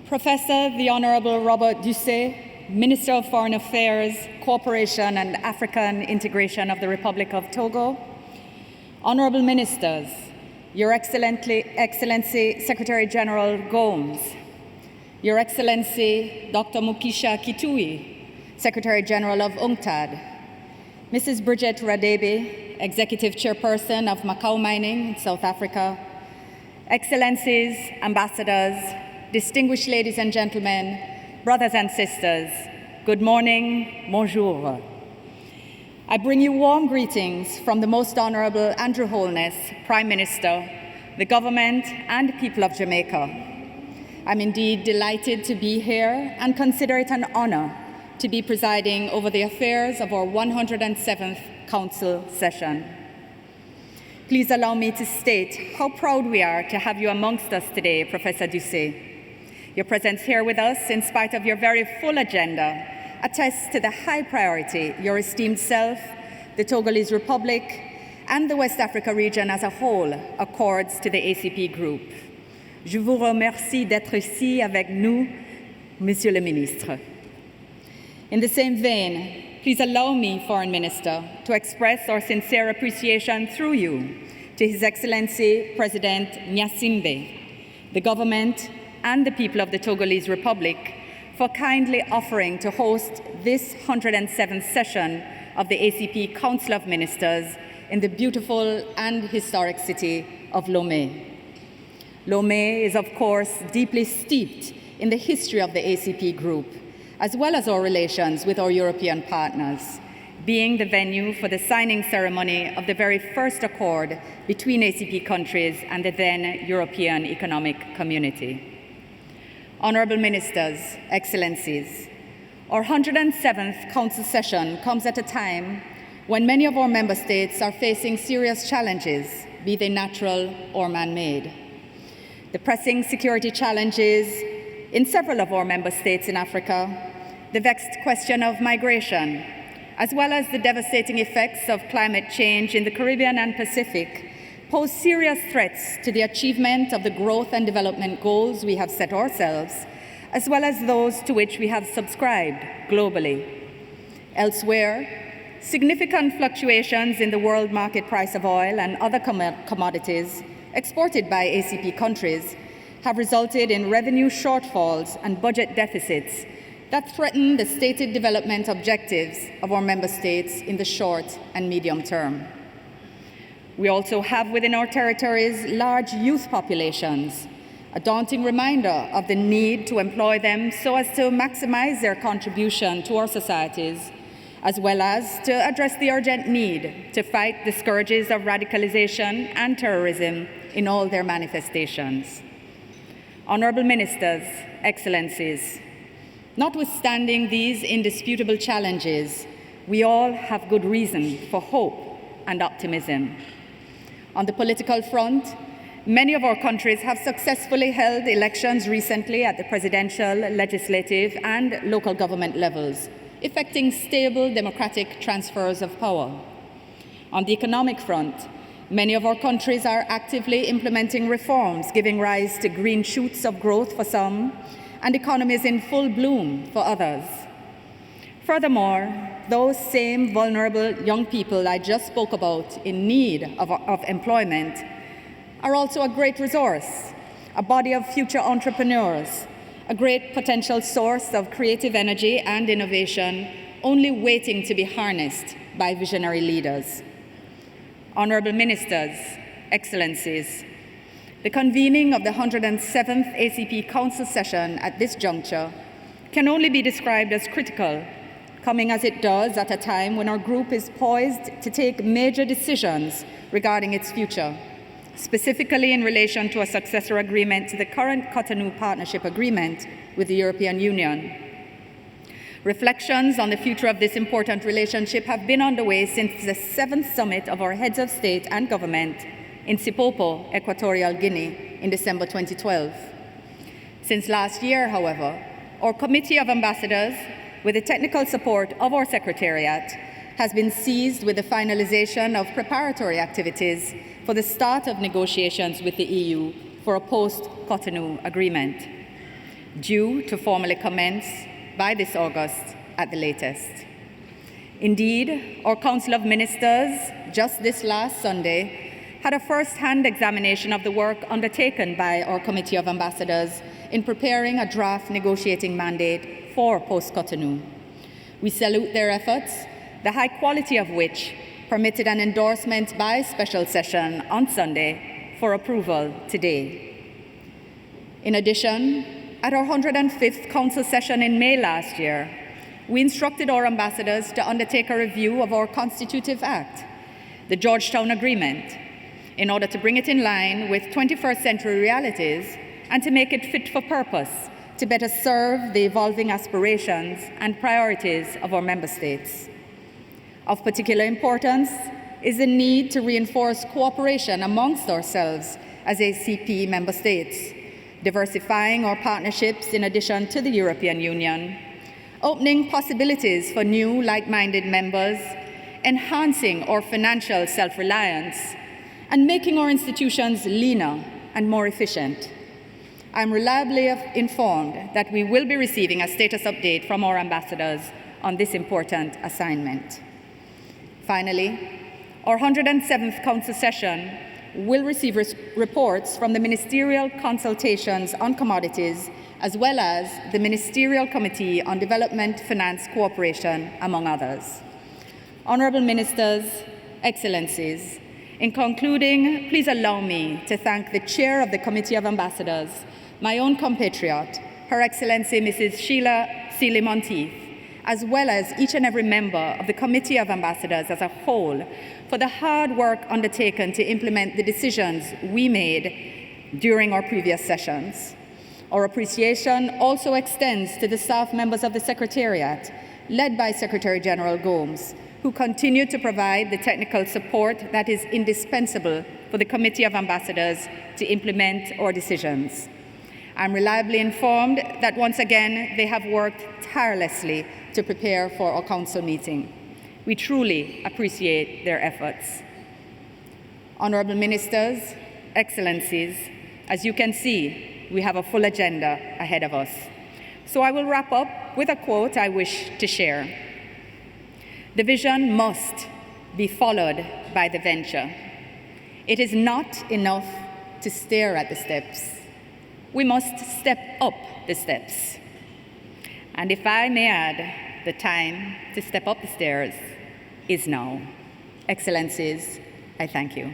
Professor the Honorable Robert Ducey, Minister of Foreign Affairs, Cooperation and African Integration of the Republic of Togo, Honorable Ministers, Your Excellency Secretary General Gomes, Your Excellency Dr. Mukisha Kitui, Secretary General of UNCTAD, Mrs. Bridget Radebe, Executive Chairperson of Macau Mining, South Africa, Excellencies, Ambassadors, distinguished ladies and gentlemen, brothers and sisters, good morning, bonjour. I bring you warm greetings from the Most Honorable Andrew Holness, Prime Minister, the government, and people of Jamaica. I'm indeed delighted to be here and consider it an honor to be presiding over the affairs of our 107th Council session. Please allow me to state how proud we are to have you amongst us today, Professor Ducey. Your presence here with us, in spite of your very full agenda, attests to the high priority your esteemed self, the Togolese Republic, and the West Africa region as a whole accords to the ACP Group. Je vous remercie d'être ici avec nous, Monsieur le Ministre. In the same vein, please allow me, Foreign Minister, to express our sincere appreciation through you to His Excellency President Gnassingbé, the government, and the people of the Togolese Republic for kindly offering to host this 107th session of the ACP Council of Ministers in the beautiful and historic city of Lomé. Lomé is, of course, deeply steeped in the history of the ACP Group, as well as our relations with our European partners, being the venue for the signing ceremony of the very first accord between ACP countries and the then European Economic Community. Honorable Ministers, Excellencies, our 107th Council session comes at a time when many of our member states are facing serious challenges, be they natural or man-made. The pressing security challenges in several of our member states in Africa, the vexed question of migration, as well as the devastating effects of climate change in the Caribbean and Pacific, pose serious threats to the achievement of the growth and development goals we have set ourselves, as well as those to which we have subscribed globally. Elsewhere, significant fluctuations in the world market price of oil and other commodities exported by ACP countries have resulted in revenue shortfalls and budget deficits that threaten the stated development objectives of our member states in the short and medium term. We also have within our territories large youth populations, a daunting reminder of the need to employ them so as to maximize their contribution to our societies, as well as to address the urgent need to fight the scourges of radicalization and terrorism in all their manifestations. Honorable Ministers, Excellencies, notwithstanding these indisputable challenges, we all have good reason for hope and optimism. On the political front, many of our countries have successfully held elections recently at the presidential, legislative, and local government levels, effecting stable democratic transfers of power. On the economic front, many of our countries are actively implementing reforms, giving rise to green shoots of growth for some, and economies in full bloom for others. Furthermore, those same vulnerable young people I just spoke about in need of employment are also a great resource, a body of future entrepreneurs, a great potential source of creative energy and innovation, only waiting to be harnessed by visionary leaders. Honorable Ministers, Excellencies, the convening of the 107th ACP Council session at this juncture can only be described as critical, coming as it does at a time when our group is poised to take major decisions regarding its future, specifically in relation to a successor agreement to the current Cotonou Partnership Agreement with the European Union. Reflections on the future of this important relationship have been underway since the 7th summit of our heads of state and government in Sipopo, Equatorial Guinea, in December 2012. Since last year, however, our Committee of Ambassadors, with the technical support of our Secretariat, has been seized with the finalization of preparatory activities for the start of negotiations with the EU for a post-Cotonou agreement. due to formally commence by this August at the latest. Indeed, our Council of Ministers, just this last Sunday, had a first-hand examination of the work undertaken by our Committee of Ambassadors in preparing a draft negotiating mandate for post-Cotonou. We salute their efforts, the high quality of which permitted an endorsement by special session on Sunday for approval today. In addition, at our 105th Council session in May last year, we instructed our ambassadors to undertake a review of our Constitutive Act, the Georgetown Agreement, in order to bring it in line with 21st century realities and to make it fit for purpose to better serve the evolving aspirations and priorities of our member states. Of particular importance is the need to reinforce cooperation amongst ourselves as ACP member states, diversifying our partnerships in addition to the European Union, opening possibilities for new like-minded members, enhancing our financial self-reliance, and making our institutions leaner and more efficient. I'm reliably informed that we will be receiving a status update from our ambassadors on this important assignment. Finally, our 107th Council session will receive reports from the Ministerial Consultations on Commodities, as well as the Ministerial Committee on Development Finance Cooperation, among others. Honourable Ministers, Excellencies, in concluding, please allow me to thank the Chair of the Committee of Ambassadors, my own compatriot, Her Excellency Mrs. Sheila Sealy-Monteith, as well as each and every member of the Committee of Ambassadors as a whole, for the hard work undertaken to implement the decisions we made during our previous sessions. Our appreciation also extends to the staff members of the Secretariat, led by Secretary General Gomes, who continue to provide the technical support that is indispensable for the Committee of Ambassadors to implement our decisions. I'm reliably informed that once again they have worked tirelessly to prepare for our Council meeting. We truly appreciate their efforts. Honourable Ministers, Excellencies, as you can see, we have a full agenda ahead of us. So I will wrap up with a quote I wish to share. The vision must be followed by the venture. It is not enough to stare at the steps. We must step up the steps. And if I may add, the time to step up the stairs is now. Excellencies, I thank you.